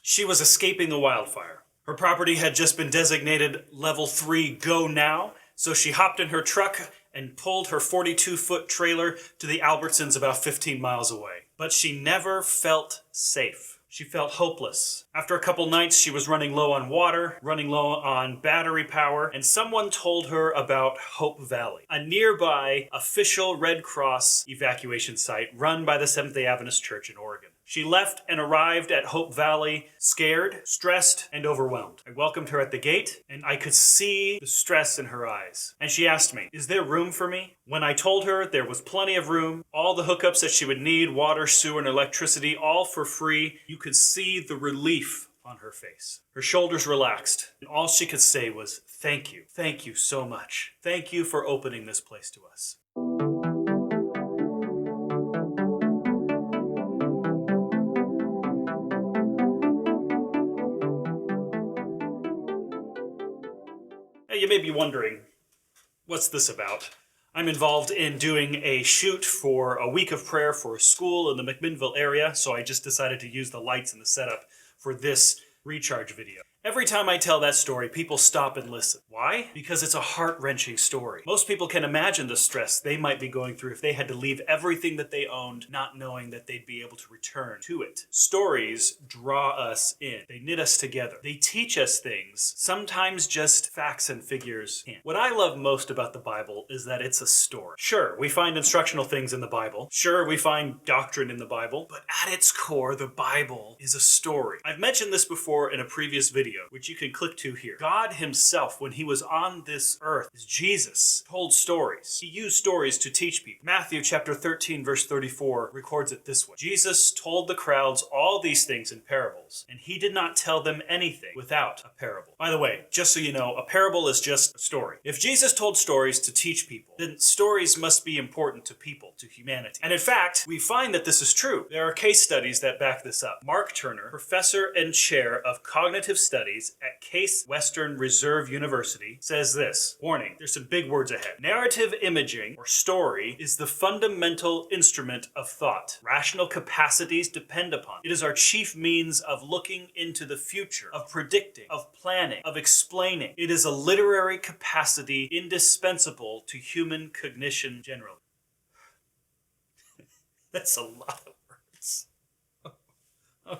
She was escaping the wildfire. Her property had just been designated level 3 go now, so she hopped in her truck and pulled her 42-foot trailer to the Albertsons about 15 miles away. But she never felt safe. She felt hopeless. After a couple nights, she was running low on water, running low on battery power, and someone told her about Hope Valley, a nearby official Red Cross evacuation site run by the Seventh-day Adventist Church in Oregon. She left and arrived at Hope Valley scared, stressed, and overwhelmed. I welcomed her at the gate, and I could see the stress in her eyes. And she asked me, "Is there room for me?" When I told her there was plenty of room, all the hookups that she would need, water, sewer, and electricity, all for free, you could see the relief on her face. Her shoulders relaxed, and all she could say was, "Thank you. Thank you so much. Thank you for opening this place to us." Now, you may be wondering, what's this about? I'm involved in doing a shoot for a week of prayer for a school in the McMinnville area, so I just decided to use the lights and the setup for this recharge video. Every time I tell that story, people stop and listen. Why? Because it's a heart-wrenching story. Most people can imagine the stress they might be going through if they had to leave everything that they owned, not knowing that they'd be able to return to it. Stories draw us in. They knit us together. They teach us things, sometimes just facts and figures can't. What I love most about the Bible is that it's a story. Sure, we find instructional things in the Bible. Sure, we find doctrine in the Bible. But at its core, the Bible is a story. I've mentioned this before in a previous video, which you can click to here. God himself, when he was on this earth, as Jesus, told stories. He used stories to teach people. Matthew chapter 13, verse 34 records it this way. Jesus told the crowds all these things in parables, and he did not tell them anything without a parable. By the way, just so you know, a parable is just a story. If Jesus told stories to teach people, then stories must be important to people, to humanity. And in fact, we find that this is true. There are case studies that back this up. Mark Turner, professor and chair of cognitive studies at Case Western Reserve University, says this. Warning, there's some big words ahead. Narrative imaging, or story, is the fundamental instrument of thought. Rational capacities depend upon it. It is our chief means of looking into the future, of predicting, of planning, of explaining. It is a literary capacity indispensable to human cognition generally. That's a lot of words.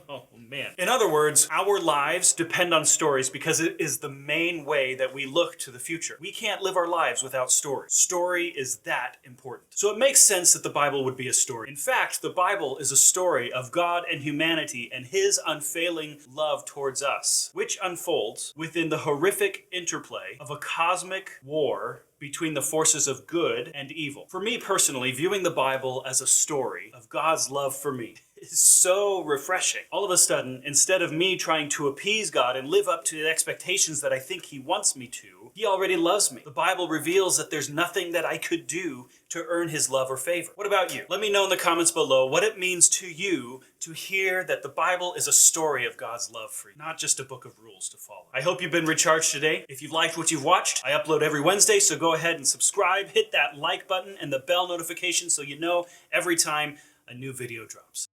Oh, man. In other words, our lives depend on stories because it is the main way that we look to the future. We can't live our lives without stories. Story is that important. So it makes sense that the Bible would be a story. In fact, the Bible is a story of God and humanity and his unfailing love towards us, which unfolds within the horrific interplay of a cosmic war between the forces of good and evil. For me personally, viewing the Bible as a story of God's love for me is so refreshing. All of a sudden, instead of me trying to appease God and live up to the expectations that I think he wants me to, he already loves me. The Bible reveals that there's nothing that I could do to earn his love or favor. What about you? Let me know in the comments below what it means to you to hear that the Bible is a story of God's love for you, not just a book of rules to follow. I hope you've been recharged today. If you've liked what you've watched, I upload every Wednesday, so go ahead and subscribe, hit that like button and the bell notification so you know every time a new video drops.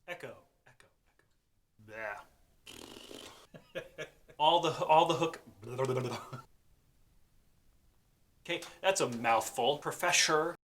Echo. Blah. all the hook. Okay, that's a mouthful. Professor.